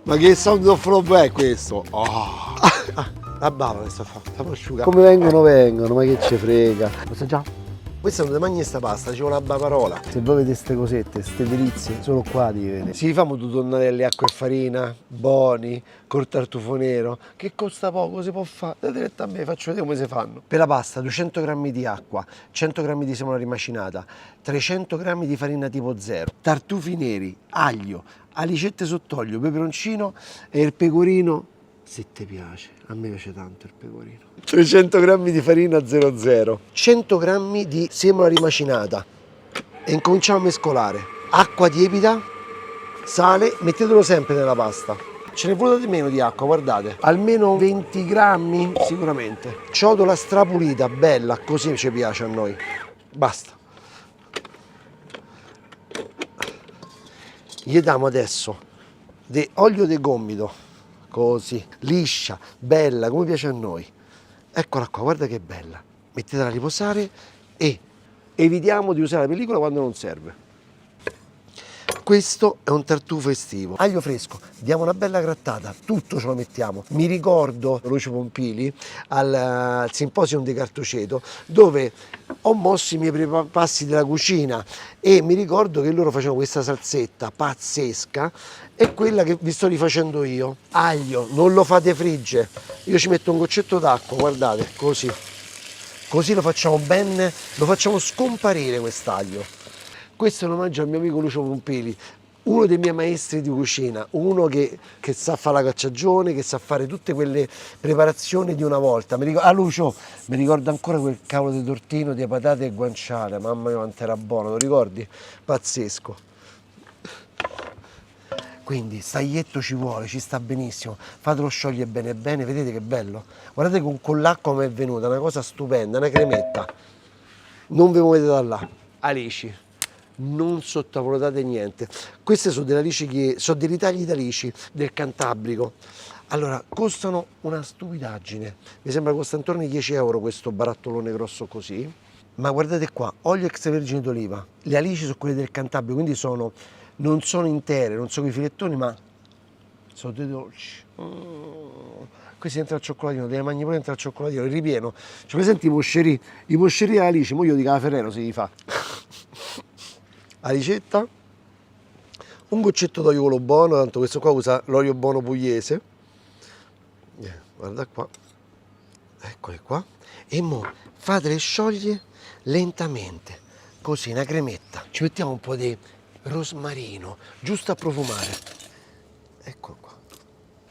Ma che sound of flow è questo? Oh. La bava che sta a fare, stiamo asciugando. Come vengono, ma che ci frega. Lo già? Questa non ti mangi sta pasta, c'è una parola. Se voi vedete queste cosette, queste delizie, solo qua di vedere. Si famo due tonnarelli acqua e farina, buoni, col tartufo nero, che costa poco, si può fare. Date retta a me, faccio vedere come si fanno. Per la pasta 200 g di acqua, 100 g di semola rimacinata, 300 g di farina tipo 0, tartufi neri, aglio, alicette sott'olio, peperoncino e il pecorino, se ti piace. A me piace tanto il pecorino. 300 g di farina 00, 100 g di semola rimacinata e incominciamo a mescolare. Acqua tiepida, sale, mettetelo sempre nella pasta. Ce ne vuole di meno di acqua, guardate, almeno 20 grammi sicuramente. Ciotola strapulita, bella, così ci piace a noi. Basta. Gli diamo adesso olio di gomito, così, liscia, bella, come piace a noi. Eccola qua, guarda che bella. Mettetela a riposare e evitiamo di usare la pellicola quando non serve. Questo è un tartufo estivo. Aglio fresco, diamo una bella grattata, tutto ce lo mettiamo. Mi ricordo Lucio Pompili al Symposium di Cartoceto, dove ho mosso i miei primi passi della cucina e mi ricordo che loro facevano questa salsetta pazzesca, è quella che vi sto rifacendo io. Aglio, non lo fate friggere, io ci metto un goccetto d'acqua, guardate, così. Così lo facciamo bene, lo facciamo scomparire quest'aglio. Questo è un omaggio al mio amico Lucio Pompili, uno dei miei maestri di cucina, uno che sa fare la cacciagione, che sa fare tutte quelle preparazioni di una volta. Lucio, mi ricordo ancora quel cavolo di tortino di patate e guanciale, mamma mia quanto era buono, lo ricordi? Pazzesco. Quindi staglietto ci vuole, ci sta benissimo, fatelo sciogliere bene bene, vedete che bello? Guardate con l'acqua come è venuta, una cosa stupenda, una cremetta. Non vi muovete da là. Alici, non sottovalutate niente. Queste sono delle alici sono dei ritagli d'alici del Cantabrico. Allora, costano una stupidaggine. Mi sembra costa intorno ai 10 euro questo barattolone grosso così. Ma guardate qua, olio extravergine d'oliva. Le alici sono quelle del Cantabrico, quindi non sono intere, non sono i filettoni, ma sono dei dolci. Questi entra al cioccolatino, te ne mangi pure entra al cioccolatino, il ripieno. Cioè, presenti i moscerini all'alice, mo io dico la Ferrero si li fa. La ricetta, un goccetto d'olio quello buono, tanto questo qua usa l'olio buono pugliese. Guarda qua, eccole qua. E mo fatele sciogliere lentamente, così una cremetta. Ci mettiamo un po' di rosmarino, giusto a profumare. Eccolo qua.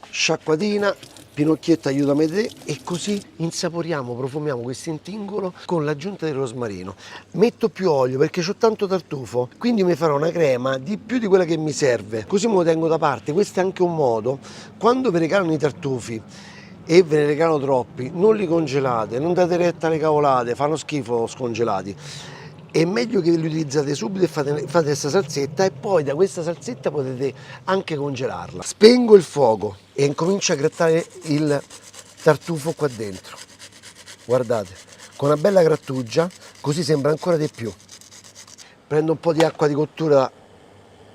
Sciacquatina, Pinocchietto aiutami te, e così insaporiamo, profumiamo questo intingolo con l'aggiunta del rosmarino. Metto più olio perché ho tanto tartufo, quindi mi farò una crema di più di quella che mi serve, così me lo tengo da parte. Questo è anche un modo, quando vi regalano i tartufi e ve ne regalano troppi, non li congelate, non date retta alle cavolate, fanno schifo scongelati. È meglio che li utilizzate subito e fate questa salsetta, e poi da questa salsetta potete anche congelarla. Spengo il fuoco e incomincio a grattare il tartufo qua dentro. Guardate, con una bella grattugia, così sembra ancora di più. Prendo un po' di acqua di cottura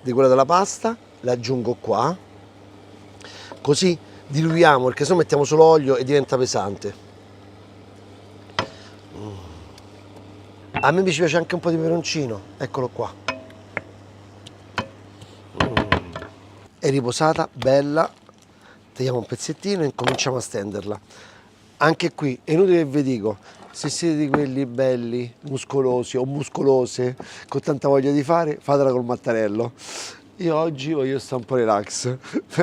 di quella della pasta, la aggiungo qua, così diluiamo, perché se no mettiamo solo olio e diventa pesante. A me mi piace anche un po' di peperoncino, eccolo qua. È riposata, bella. Tagliamo un pezzettino e incominciamo a stenderla. Anche qui, è inutile che vi dico, se siete di quelli belli, muscolosi o muscolose, con tanta voglia di fare, fatela col mattarello. Io oggi voglio stare un po' relax,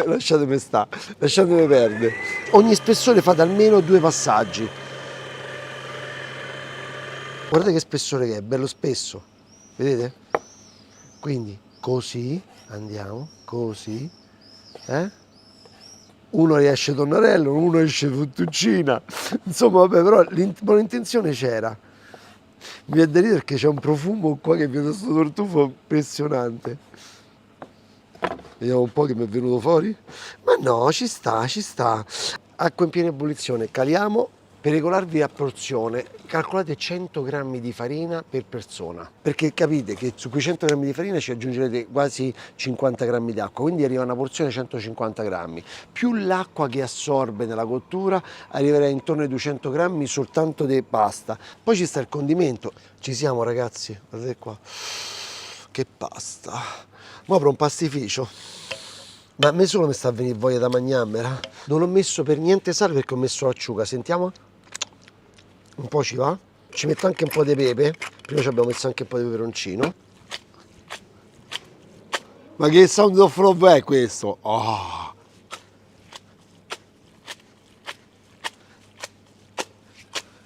lasciatemi stare, lasciatemi perdere. Ogni spessore fate almeno 2 passaggi. Guardate che spessore che è, bello spesso, vedete? Quindi così, andiamo, così, Uno riesce tonnarello, uno esce fettuccina, insomma vabbè, però buona intenzione c'era. Mi viene da ridere perché c'è un profumo qua che viene da questo tartufo impressionante. Vediamo un po' che mi è venuto fuori. Ma no, ci sta, ci sta. Acqua in piena ebollizione, caliamo Per regolarvi a porzione, calcolate 100 grammi di farina per persona, perché capite che su quei 100 grammi di farina ci aggiungerete quasi 50 grammi d'acqua, quindi arriva una porzione 150 grammi, più l'acqua che assorbe nella cottura arriverà intorno ai 200 grammi soltanto di pasta. Poi ci sta il condimento. Ci siamo ragazzi, guardate qua, che pasta. Ma apro un pastificio. Ma a me solo mi sta a venire voglia da mangiarmela. Non ho messo per niente sale perché ho messo l'acciuga, sentiamo? Un po' ci va. Ci metto anche un po' di pepe. Prima ci abbiamo messo anche un po' di peperoncino. Ma che sound of love è questo? Oh.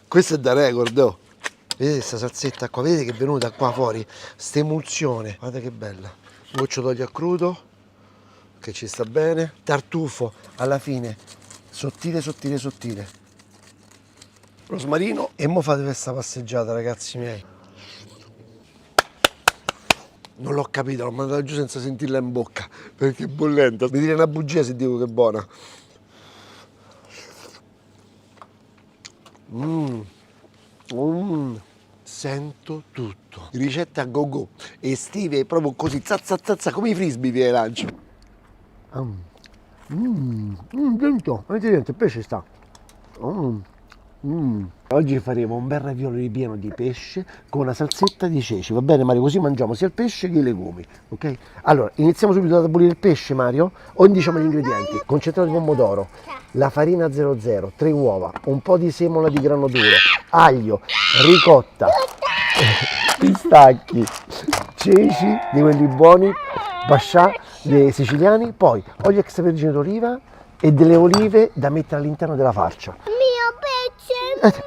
Questo è da record, oh. Vedete questa salsetta qua? Vedete che è venuta qua fuori? Sta emulsione. Guardate che bella. Un goccio d'olio a crudo, che ci sta bene. Tartufo alla fine, sottile, sottile, sottile. Rosmarino. E mo fate questa passeggiata, ragazzi miei. Non l'ho capita, l'ho mandata giù senza sentirla in bocca, perché è bollente. Mi direi una bugia se dico che è buona. Sento tutto. Ricette a go go, estive proprio così, zazza zazza, come i frisbee vi lancio. Dentro, avete dentro, il pesce sta. Oggi faremo un bel raviolo ripieno di pesce con una salsetta di ceci, va bene Mario? Così mangiamo sia il pesce che i legumi, ok? Allora, iniziamo subito ad abolire il pesce, Mario? O diciamo gli ingredienti: concentrato di pomodoro, la farina 00, 3 uova, un po' di semola di grano duro, aglio, ricotta, pistacchi, ceci di quelli buoni, bascià dei siciliani, poi olio extravergine d'oliva e delle olive da mettere all'interno della farcia.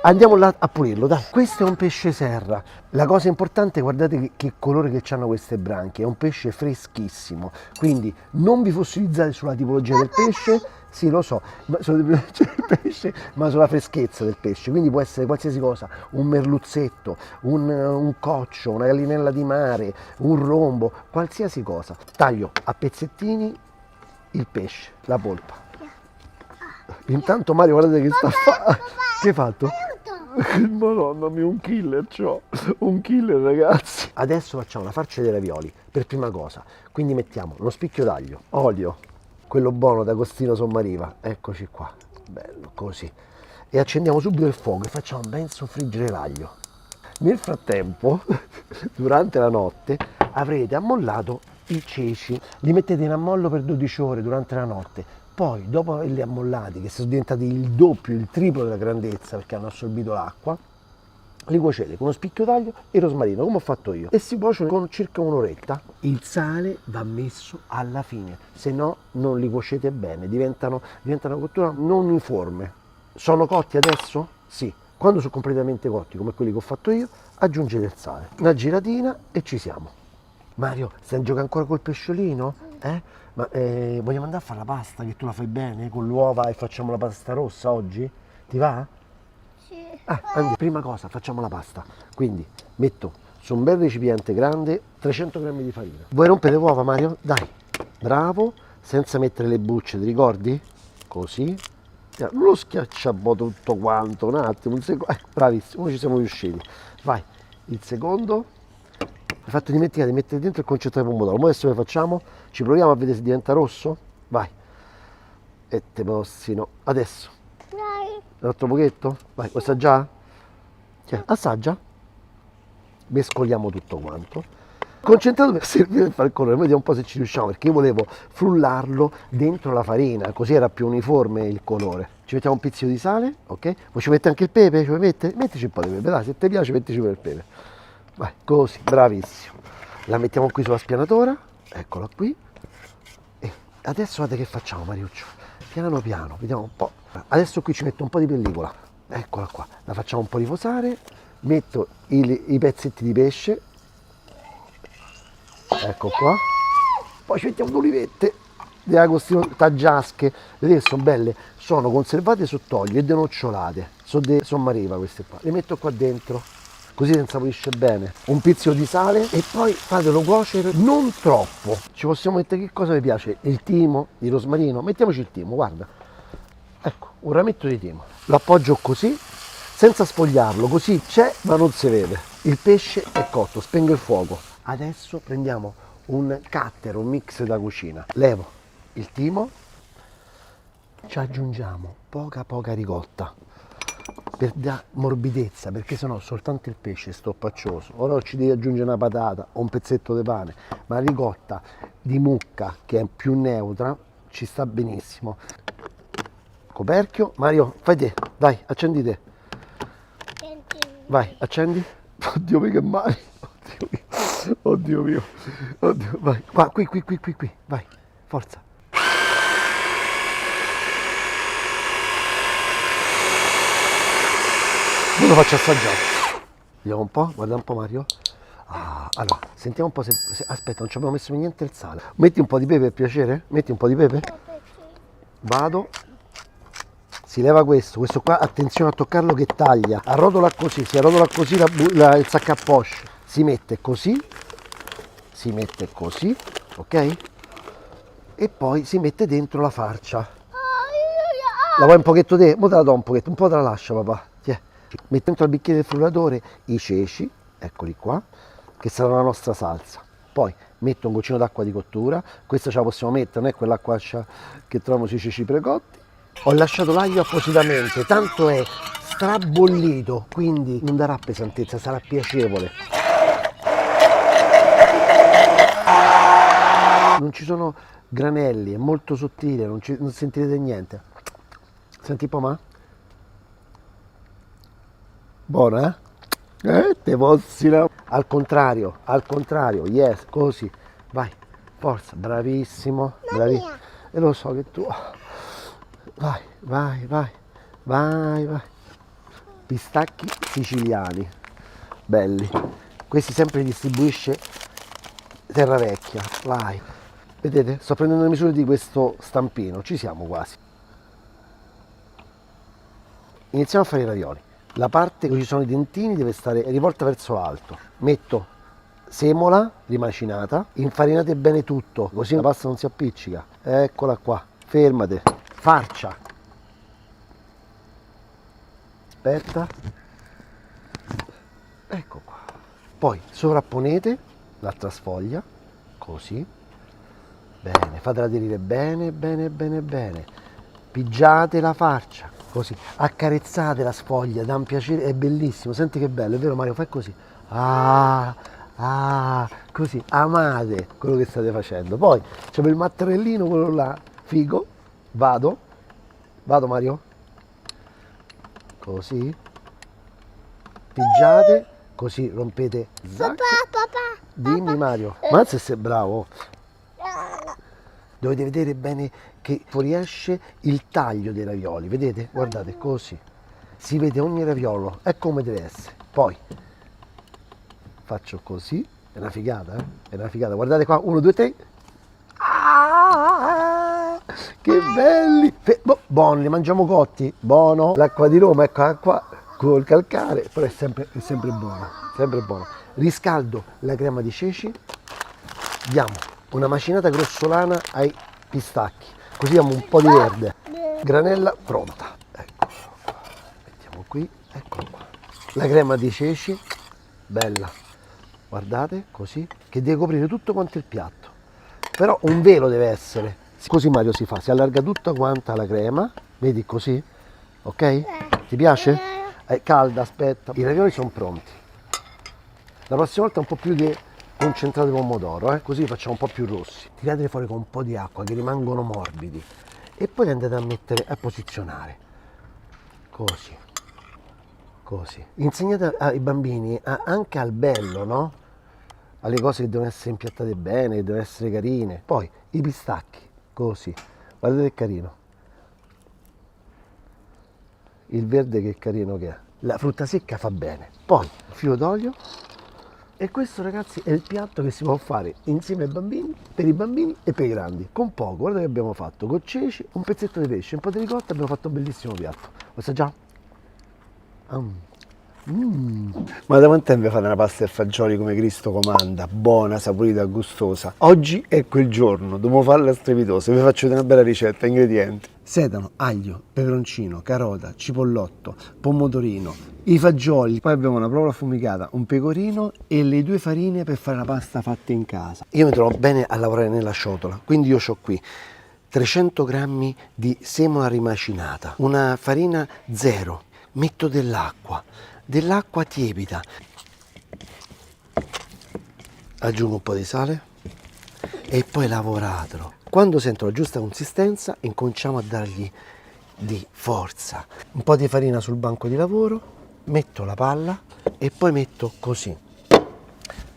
Andiamo là a pulirlo, dai. Questo è un pesce serra. La cosa importante, guardate che colore che hanno queste branchie, è un pesce freschissimo, quindi non vi fossilizzate sulla tipologia del pesce, sì lo so, ma sulla tipologia del pesce, ma sulla freschezza del pesce, quindi può essere qualsiasi cosa, un merluzzetto, un coccio, una gallinella di mare, un rombo, qualsiasi cosa. Taglio a pezzettini il pesce, la polpa. Intanto Mario guardate che sta a fare. Che hai fatto? Madonna mia, un killer c'ho. Un killer ragazzi. Adesso facciamo la farcia dei ravioli per prima cosa. Quindi mettiamo uno spicchio d'aglio, olio, quello buono d'Agostino Sommariva. Eccoci qua. Bello così. E accendiamo subito il fuoco e facciamo ben soffriggere l'aglio. Nel frattempo, durante la notte, avrete ammollato i ceci. Li mettete in ammollo per 12 ore durante la notte. Poi, dopo averli ammollati, che sono diventati il doppio, il triplo della grandezza perché hanno assorbito l'acqua, li cuocete con uno spicchio d'aglio e rosmarino, come ho fatto io, e si cuociono con circa un'oretta. Il sale va messo alla fine, se no non li cuocete bene, diventano una cottura non uniforme. Sono cotti adesso? Sì. Quando sono completamente cotti, come quelli che ho fatto io, aggiungete il sale. Una giratina e ci siamo. Mario, stai giocando ancora col pesciolino? Ma vogliamo andare a fare la pasta, che tu la fai bene, con l'uova, e facciamo la pasta rossa oggi? Ti va? Sì. Andiamo. Prima cosa, facciamo la pasta. Quindi metto su un bel recipiente grande 300 grammi di farina. Vuoi rompere le uova, Mario? Dai, bravo, senza mettere le bucce, ti ricordi? Così. Non lo schiacciamo tutto quanto, un attimo, un secondo. Bravissimo, ci siamo riusciti. Vai, il secondo. Mi fatto dimenticare di mettere dentro il concentrato di pomodoro. Ora adesso lo facciamo, ci proviamo a vedere se diventa rosso. Vai. E te possino. Adesso. Dai. Un altro pochetto? Vai, vuoi assaggiare? Assaggia. Mescoliamo tutto quanto. Concentrato per servire per far colore, vediamo un po' se ci riusciamo, perché io volevo frullarlo dentro la farina, così era più uniforme il colore. Ci mettiamo un pizzico di sale, ok? Poi ci mette anche il pepe, ci vuoi mettere? Mettici un po' di pepe, dai, se ti piace mettici per il pepe. Vai, così, bravissimo. La mettiamo qui sulla spianatora, eccola qui. E adesso guardate che facciamo, Mariuccio. Piano piano, vediamo un po'. Adesso qui ci metto un po' di pellicola, eccola qua. La facciamo un po' riposare, metto i pezzetti di pesce, ecco qua. Poi ci mettiamo le olivette di Agostino Taggiasche, vedete che sono belle, sono conservate sott'olio e denocciolate, sono de Sommariva queste qua. Le metto qua dentro, così si insaporisce bene. Un pizzico di sale e poi fatelo cuocere non troppo. Ci possiamo mettere che cosa vi piace? Il timo, il rosmarino, mettiamoci il timo, guarda. Ecco, un rametto di timo. Lo appoggio così senza sfogliarlo, così c'è ma non si vede. Il pesce è cotto, spengo il fuoco. Adesso prendiamo un cutter, un mix da cucina. Levo il timo, ci aggiungiamo poca ricotta per dare morbidezza, perché sennò soltanto il pesce è stoppaccioso. Ora ci devi aggiungere una patata o un pezzetto di pane, ma la ricotta di mucca, che è più neutra, ci sta benissimo. Coperchio, Mario, fai te, dai, accendi te. Vai, accendi. Oddio mio che male. Oddio mio. Oddio, vai. Qua, qui, vai. Forza. Io lo faccio assaggiare. Vediamo un po', guarda un po' Mario. Ah, allora, sentiamo un po' aspetta, non ci abbiamo messo niente il sale. Metti un po' di pepe per piacere? Metti un po' di pepe? Vado. Si leva questo qua, attenzione a toccarlo che taglia. Arrotola così, si arrotola così il sacco a poche. Si mette così, ok? E poi si mette dentro la farcia. La vuoi un pochetto te? Mo te la do un pochetto, un po' te la lascia papà. Tiè. Metti dentro al bicchiere del frullatore i ceci, eccoli qua, che sarà la nostra salsa. Poi metto un goccino d'acqua di cottura, questa ce la possiamo mettere, non è quell'acqua che troviamo sui ceci precotti. Ho lasciato l'aglio appositamente, tanto è strabollito, quindi non darà pesantezza, sarà piacevole. Non ci sono granelli, è molto sottile, non sentirete niente. Senti un po' ma? Buona, eh? Te possila. Al contrario, yes, così. Vai, forza, bravissimo. E lo so che tu... Vai. Pistacchi siciliani, belli. Questi sempre li distribuisce Terravecchia, vai. Vedete? Sto prendendo le misure di questo stampino, ci siamo quasi. Iniziamo a fare i ravioli. La parte dove ci sono i dentini deve stare rivolta verso l'alto. Metto semola rimacinata, infarinate bene tutto, così la pasta non si appiccica. Eccola qua, fermate. Farcia. Aspetta. Ecco qua. Poi sovrapponete l'altra sfoglia, così. Bene, fatela aderire bene. Pigiate la farcia, così. Accarezzate la sfoglia, dà un piacere, è bellissimo. Senti che bello, è vero Mario? Fai così. Così. Amate quello che state facendo. Poi c'è il mattarellino, quello là, figo. Vado Mario, così, pigiate, così rompete, zac. Papà. Dimmi Mario, mazza sei bravo, dovete vedere bene che fuoriesce il taglio dei ravioli, vedete? Guardate, così, si vede ogni raviolo, è come deve essere, poi faccio così, è una figata, È una figata, guardate qua, 1, 2, 3. Che belli! Buoni, li mangiamo cotti? Buono! L'acqua di Roma, ecco qua, col calcare, però è sempre buona, sempre buona. Riscaldo la crema di ceci, diamo una macinata grossolana ai pistacchi, così diamo un po' di verde. Granella pronta, ecco qua, mettiamo qui, eccolo qua. La crema di ceci, bella, guardate, così, che deve coprire tutto quanto il piatto. Però un velo deve essere, così Mario si fa, si allarga tutta quanta la crema, vedi così, ok? Ti piace? È calda, aspetta. I ravioli sono pronti. La prossima volta un po' più di concentrato di pomodoro, così facciamo un po' più rossi. Tirateli fuori con un po' di acqua che rimangono morbidi e poi li andate a mettere a posizionare, così. Insegnate ai bambini anche al bello, no? Alle cose che devono essere impiattate bene, che devono essere carine. Poi i pistacchi, così, guardate che carino. Il verde che carino che è. La frutta secca fa bene. Poi filo d'olio. E questo ragazzi è il piatto che si può fare insieme ai bambini, per i bambini e per i grandi. Con poco, guarda che abbiamo fatto, con ceci, un pezzetto di pesce, un po' di ricotta, abbiamo fatto un bellissimo piatto. Lo sai già? Ma da quanto tempo fare una pasta e fagioli come Cristo comanda, buona, saporita, gustosa? Oggi è quel giorno, dobbiamo farla strepitosa, vi faccio vedere una bella ricetta, ingredienti. sedano, aglio, peperoncino, carota, cipollotto, pomodorino, i fagioli. Poi abbiamo una provola affumicata, un pecorino e le 2 farine per fare la pasta fatta in casa. Io mi trovo bene a lavorare nella ciotola, quindi io ho qui 300 grammi di semola rimacinata, una farina zero, metto dell'acqua tiepida, aggiungo un po' di sale e poi lavoratelo. Quando sento la giusta consistenza incominciamo a dargli di forza. Un po' di farina sul banco di lavoro, metto la palla e poi metto così.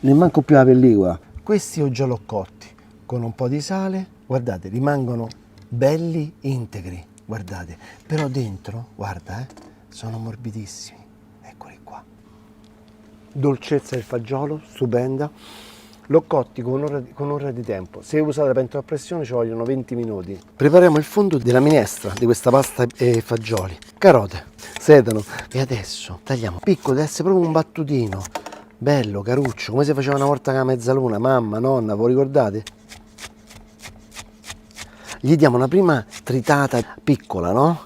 Ne manco più la pellicola. Questi io già l'ho cotti con un po' di sale, guardate, rimangono belli integri, guardate, però dentro, guarda, sono morbidissimi. Eccoli qua. Dolcezza del fagiolo, stupenda. L'ho cotti con un'ora di tempo. Se usate la pentola a pressione ci vogliono 20 minuti. Prepariamo il fondo della minestra di questa pasta e fagioli. Carote, sedano e adesso tagliamo piccolo, deve essere proprio un battutino. Bello, caruccio, come si faceva una volta con la mezzaluna, mamma, nonna, voi ricordate? Gli diamo una prima tritata piccola, no?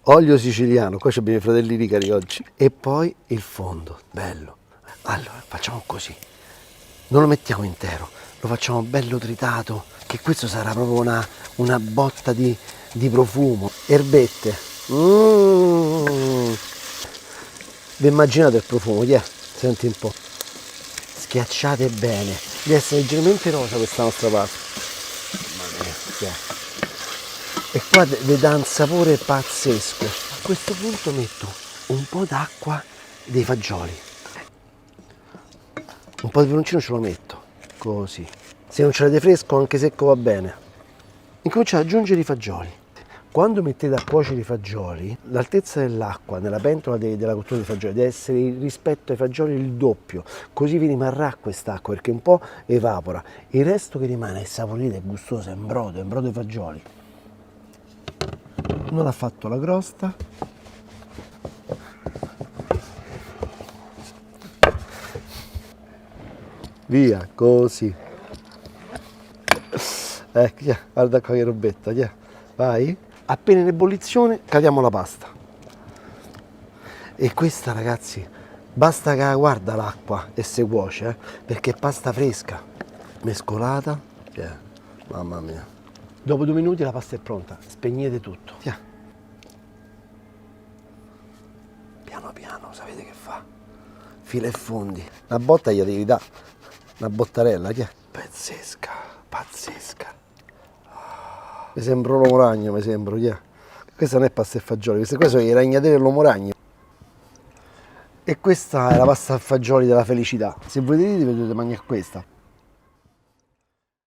Olio siciliano, qua abbiamo i fratelli Ricari oggi. E poi il fondo, bello. Allora, facciamo così. Non lo mettiamo intero, lo facciamo bello tritato, che questo sarà proprio una botta di profumo. Erbette. Vi immaginate il profumo? Senti un po'. Schiacciate bene. Deve essere leggermente rosa questa nostra pasta. Mamma mia, e qua vi dà un sapore pazzesco. A questo punto metto un po' d'acqua dei fagioli, un po' di peperoncino ce lo metto, così. Se non ce l'avete fresco, anche secco va bene. Incominciate ad aggiungere i fagioli. Quando mettete a cuocere i fagioli, l'altezza dell'acqua nella pentola della cottura dei fagioli deve essere rispetto ai fagioli il doppio, così vi rimarrà quest'acqua perché un po' evapora. Il resto che rimane è saporito, è gustoso, è in brodo ai fagioli. Non ha fatto la crosta. Via, così. Guarda qua che robetta, vai. Appena in ebollizione caliamo la pasta. E questa, ragazzi, basta che guarda l'acqua e si cuoce, perché è pasta fresca, mescolata. Mamma mia. Dopo 2 minuti la pasta è pronta, spegnete tutto. Piano piano, sapete che fa? Fila e fondi. Una botta gli devi dare, una bottarella, pazzesca, pazzesca. Mi sembra l'uomo ragno, mi sembra, Questa non è pasta e fagioli, queste qua sono i ragnateli dell'uomo ragno. E questa è la pasta e fagioli della felicità. Se volete dovete mangiare questa.